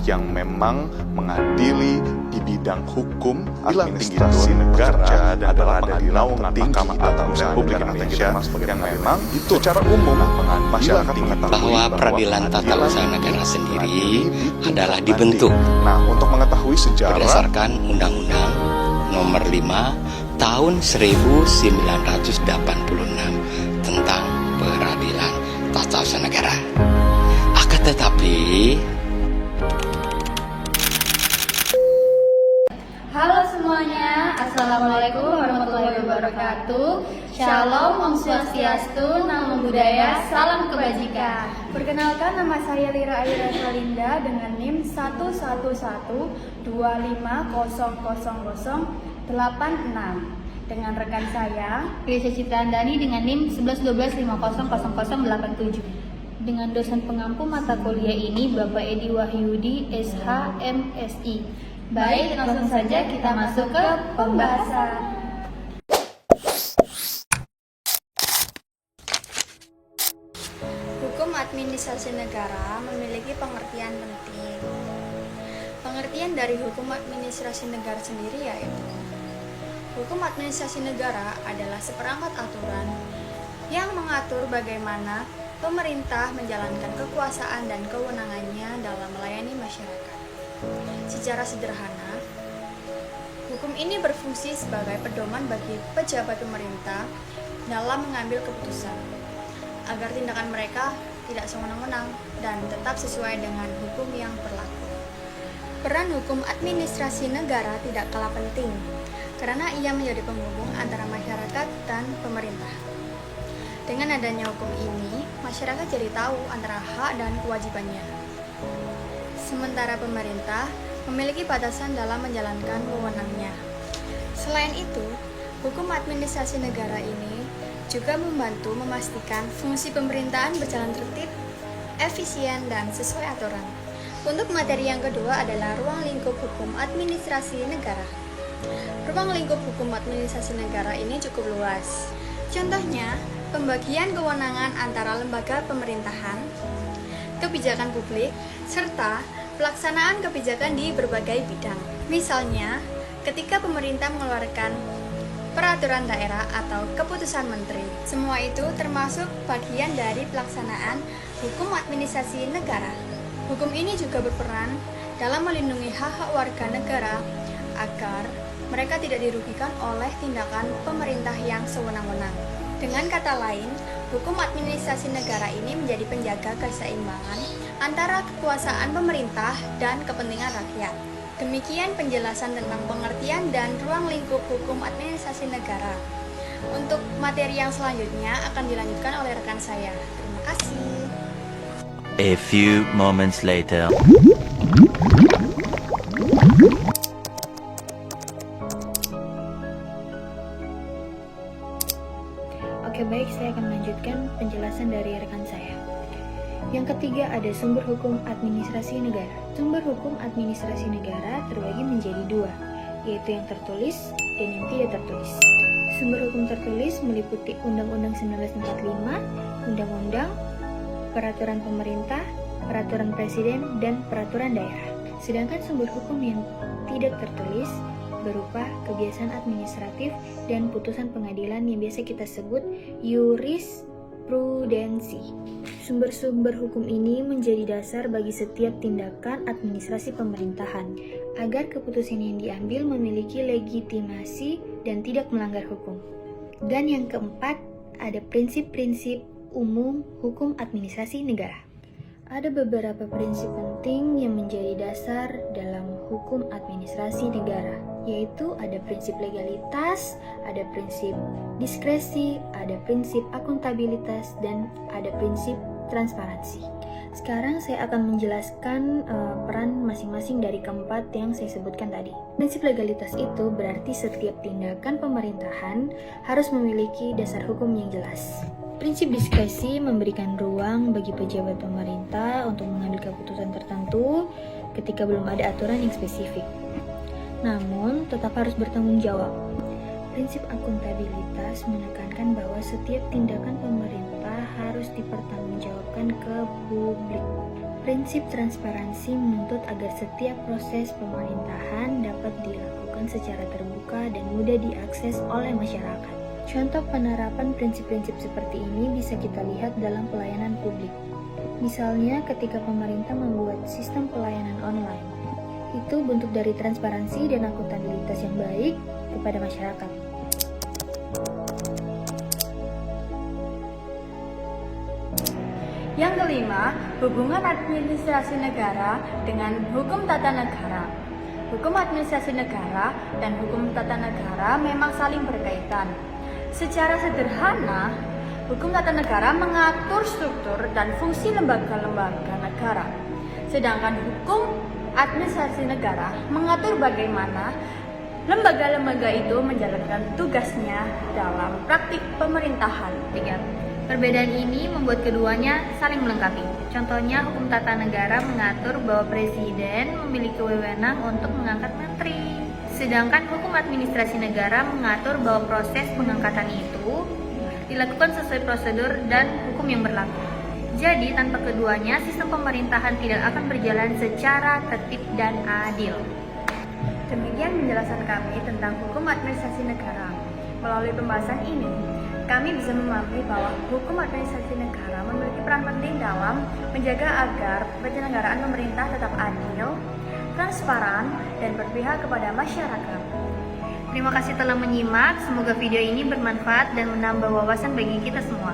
yang memang mengadili di bidang hukum administrasi negara adalah ada di naungan Mahkamah Agung Republik Indonesia yang memang itu secara umum masyarakat mengetahui bahwa peradilan tata usaha negara sendiri adalah dibentuk untuk mengetahui sejarah berdasarkan Undang-Undang Nomor 5 Tahun 1986 tentang peradilan tata usaha negara. Akan tetapi halo semuanya, Assalamualaikum warahmatullahi wabarakatuh. Shalom, Om Swastiastu, Namo Buddhaya, Salam Kebajikan. Perkenalkan, nama saya Lira Aira Salinda dengan NIM 11125000086 dengan rekan saya Grisha Citrandani dengan NIM 1112500087 dengan dosen pengampu mata kuliah ini Bapak Edi Wahyudi SH MSI. Baik, langsung saja kita masuk ke pembahasan. Hukum administrasi negara memiliki pengertian penting. Pengertian dari hukum administrasi negara sendiri yaitu hukum administrasi negara adalah seperangkat aturan yang mengatur bagaimana pemerintah menjalankan kekuasaan dan kewenangannya dalam melayani masyarakat. Secara sederhana, hukum ini berfungsi sebagai pedoman bagi pejabat pemerintah dalam mengambil keputusan, agar tindakan mereka tidak sewenang-wenang dan tetap sesuai dengan hukum yang berlaku. Peran hukum administrasi negara tidak kalah penting, karena ia menjadi penghubung antara masyarakat dan pemerintah. Dengan adanya hukum ini, masyarakat jadi tahu antara hak dan kewajibannya. Sementara pemerintah memiliki batasan dalam menjalankan wewenangnya. Selain itu, hukum administrasi negara ini juga membantu memastikan fungsi pemerintahan berjalan tertib, efisien, dan sesuai aturan. Untuk materi yang kedua adalah ruang lingkup hukum administrasi negara. Ruang lingkup hukum administrasi negara ini cukup luas. Contohnya, pembagian kewenangan antara lembaga pemerintahan, kebijakan publik, serta pelaksanaan kebijakan di berbagai bidang. Misalnya, ketika pemerintah mengeluarkan peraturan daerah atau keputusan menteri. Semua itu termasuk bagian dari pelaksanaan hukum administrasi negara. Hukum ini juga berperan dalam melindungi hak-hak warga negara agar mereka tidak dirugikan oleh tindakan pemerintah yang sewenang-wenang. Dengan kata lain, hukum administrasi negara ini menjadi penjaga keseimbangan antara kekuasaan pemerintah dan kepentingan rakyat. Demikian penjelasan tentang pengertian dan ruang lingkup hukum administrasi negara. Untuk materi yang selanjutnya akan dilanjutkan oleh rekan saya. Terima kasih. A few moments later. Oke, baik, saya akan melanjutkan penjelasan dari rekan saya. Yang ketiga ada sumber hukum administrasi negara. Sumber hukum administrasi negara terbagi menjadi dua, yaitu yang tertulis dan yang tidak tertulis. Sumber hukum tertulis meliputi Undang-Undang 1945, Undang-Undang, Peraturan Pemerintah, Peraturan Presiden, dan Peraturan Daerah. Sedangkan sumber hukum yang tidak tertulis berupa kebiasaan administratif dan putusan pengadilan yang biasa kita sebut jurisprudensi. Sumber-sumber hukum ini menjadi dasar bagi setiap tindakan administrasi pemerintahan, agar keputusan yang diambil memiliki legitimasi dan tidak melanggar hukum. Dan yang keempat, ada prinsip-prinsip umum hukum administrasi negara. Ada beberapa prinsip penting yang menjadi dasar dalam hukum administrasi negara, yaitu ada prinsip legalitas, ada prinsip diskresi, ada prinsip akuntabilitas, dan ada prinsip transparansi. Sekarang saya akan menjelaskan peran masing-masing dari keempat yang saya sebutkan tadi. Prinsip legalitas itu berarti setiap tindakan pemerintahan harus memiliki dasar hukum yang jelas. Prinsip diskresi memberikan ruang bagi pejabat pemerintah untuk mengambil keputusan tertentu ketika belum ada aturan yang spesifik. Namun, tetap harus bertanggung jawab. Prinsip akuntabilitas menekankan bahwa setiap tindakan pemerintah harus dipertanggungjawabkan ke publik. Prinsip transparansi menuntut agar setiap proses pemerintahan dapat dilakukan secara terbuka dan mudah diakses oleh masyarakat. Contoh penerapan prinsip-prinsip seperti ini bisa kita lihat dalam pelayanan publik. Misalnya ketika pemerintah membuat sistem pelayanan online. Itu bentuk dari transparansi dan akuntabilitas yang baik kepada masyarakat. Yang kelima, hubungan administrasi negara dengan hukum tata negara. Hukum administrasi negara dan hukum tata negara memang saling berkaitan. Secara sederhana, hukum tata negara mengatur struktur dan fungsi lembaga-lembaga negara. Sedangkan hukum administrasi negara mengatur bagaimana lembaga-lembaga itu menjalankan tugasnya dalam praktik pemerintahan. Perbedaan ini membuat keduanya saling melengkapi. Contohnya, hukum tata negara mengatur bahwa presiden memiliki wewenang untuk mengangkat menteri. Sedangkan hukum administrasi negara mengatur bahwa proses pengangkatan itu dilakukan sesuai prosedur dan hukum yang berlaku. Jadi, tanpa keduanya, sistem pemerintahan tidak akan berjalan secara tertib dan adil. Demikian penjelasan kami tentang hukum administrasi negara. Melalui pembahasan ini, kami bisa memahami bahwa hukum administrasi negara memiliki peran penting dalam menjaga agar penyelenggaraan pemerintah tetap adil, transparan, dan berpihak kepada masyarakat. Terima kasih telah menyimak, semoga video ini bermanfaat dan menambah wawasan bagi kita semua.